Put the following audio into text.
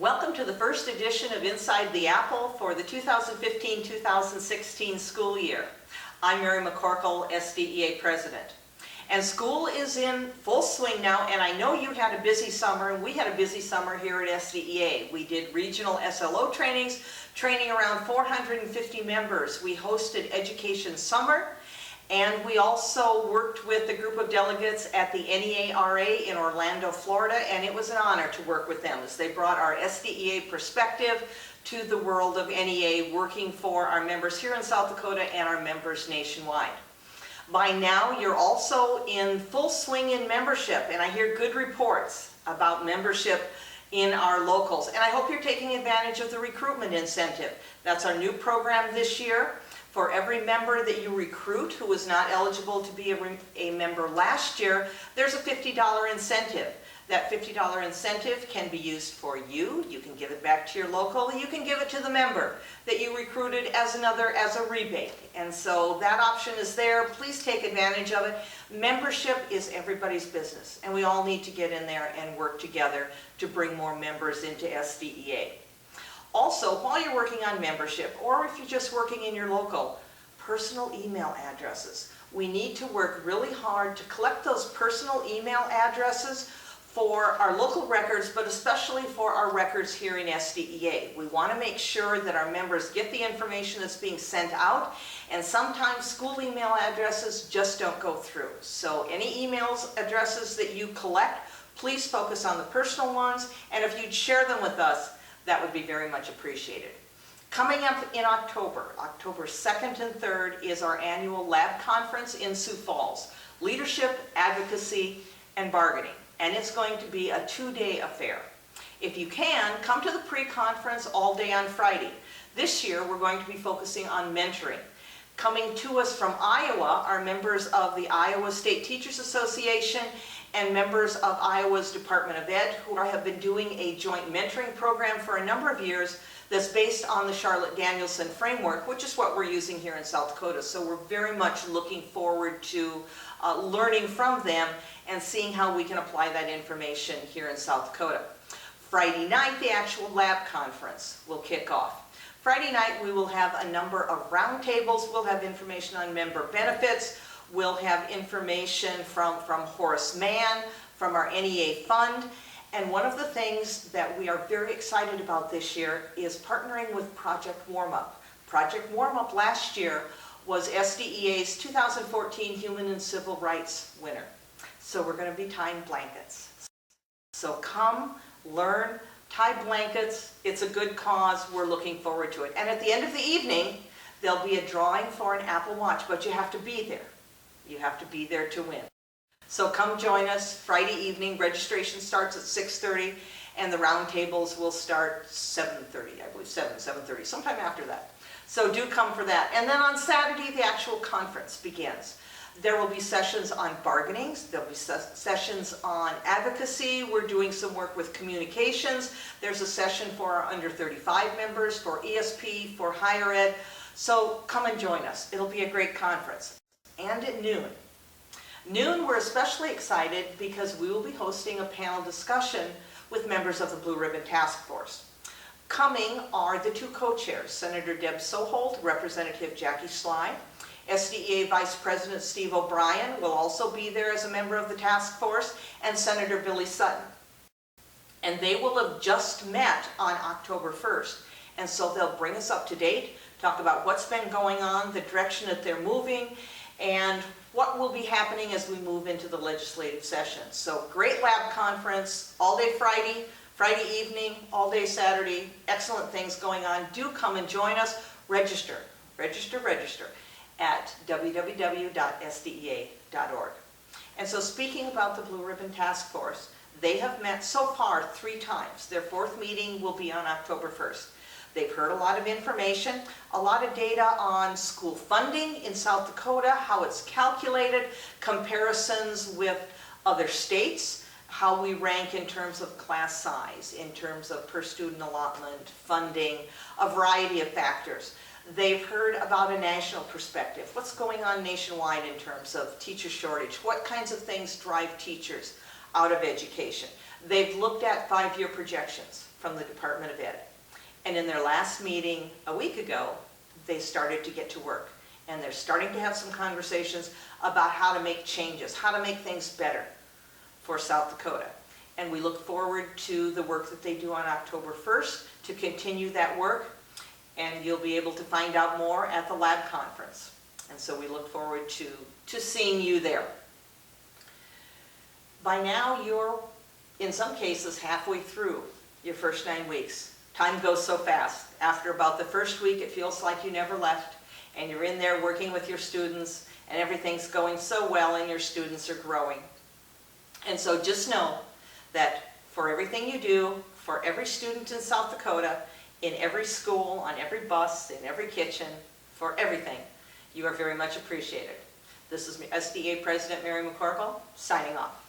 Welcome to the first edition of Inside the Apple for the 2015-2016 school year. I'm Mary McCorkle, SDEA President. And school is in full swing now, and I know you had a busy summer, and we had a busy summer here at SDEA. We did regional SLO trainings, training around 450 members. We hosted Education Summer, and we also worked with a group of delegates at the NEARA in Orlando, Florida, and it was an honor to work with them as they brought our SDEA perspective to the world of NEA, working for our members here in South Dakota and our members nationwide. By now, you're also in full swing in membership, and I hear good reports about membership in our locals. And I hope you're taking advantage of the recruitment incentive. That's our new program this year. For every member that you recruit who was not eligible to be a member last year, there's a $50 incentive. That $50 incentive can be used for you. You can give it back to your local. You can give it to the member that you recruited as a rebate. And so that option is there. Please take advantage of it. Membership is everybody's business, and we all need to get in there and work together to bring more members into SDEA. Also, while you're working on membership, or if you're just working in your local, personal email addresses. We need to work really hard to collect those personal email addresses for our local records, but especially for our records here in SDEA. We want to make sure that our members get the information that's being sent out, and sometimes school email addresses just don't go through. So any emails addresses that you collect, please focus on the personal ones, and if you'd share them with us, that would be very much appreciated. Coming up in October 2nd and 3rd, is our annual lab conference in Sioux Falls, Leadership, Advocacy, and Bargaining. And it's going to be a 2-day affair. If you can, come to the pre-conference all day on Friday. This year, we're going to be focusing on mentoring. Coming to us from Iowa are members of the Iowa State Teachers Association and members of Iowa's Department of Ed, who have been doing a joint mentoring program for a number of years that's based on the Charlotte Danielson framework, which is what we're using here in South Dakota. So we're very much looking forward to learning from them and seeing how we can apply that information here in South Dakota. Friday night, the actual lab conference will kick off. Friday night, we will have a number of roundtables. We'll have information on member benefits. We'll have information from Horace Mann, from our NEA fund. And one of the things that we are very excited about this year is partnering with Project Warm Up. Project Warm Up last year was SDEA's 2014 Human and Civil Rights winner. So we're going to be tying blankets. So come, learn, tie blankets. It's a good cause. We're looking forward to it. And at the end of the evening, there'll be a drawing for an Apple Watch, but you have to be there. You have to be there to win. So come join us Friday evening. Registration starts at 6:30, and the roundtables will start 7:30, I believe, 7:30, sometime after that. So do come for that. And then on Saturday, the actual conference begins. There will be sessions on bargaining. There'll be sessions on advocacy. We're doing some work with communications. There's a session for our under 35 members, for ESP, for higher ed. So come and join us. It'll be a great conference. And at noon. Noon, we're especially excited because we will be hosting a panel discussion with members of the Blue Ribbon Task Force. Coming are the two co-chairs, Senator Deb Soholt, Representative Jackie Sly. SDEA Vice President Steve O'Brien will also be there as a member of the task force, and Senator Billy Sutton. And they will have just met on October 1st. And so they'll bring us up to date, talk about what's been going on, the direction that they're moving, and what will be happening as we move into the legislative session. So great lab conference, all day Friday, Friday evening, all day Saturday, excellent things going on. Do come and join us. Register at www.sdea.org. And so speaking about the Blue Ribbon Task Force, they have met so far 3 times. Their 4th meeting will be on October 1st. They've heard a lot of information, a lot of data on school funding in South Dakota, how it's calculated, comparisons with other states, how we rank in terms of class size, in terms of per student allotment, funding, a variety of factors. They've heard about a national perspective. What's going on nationwide in terms of teacher shortage? What kinds of things drive teachers? out of education. They've looked at 5-year projections from the Department of Ed. And in their last meeting a week ago, they started to get to work. And they're starting to have some conversations about how to make changes, how to make things better for South Dakota. And we look forward to the work that they do on October 1st to continue that work. And you'll be able to find out more at the lab conference. And so we look forward to seeing you there. By now, you're, in some cases, halfway through your first 9 weeks. Time goes so fast. After about the first week, it feels like you never left, and you're in there working with your students, and everything's going so well, and your students are growing. And so just know that for everything you do, for every student in South Dakota, in every school, on every bus, in every kitchen, for everything, you are very much appreciated. This is SDEA President Mary McCorkle, signing off.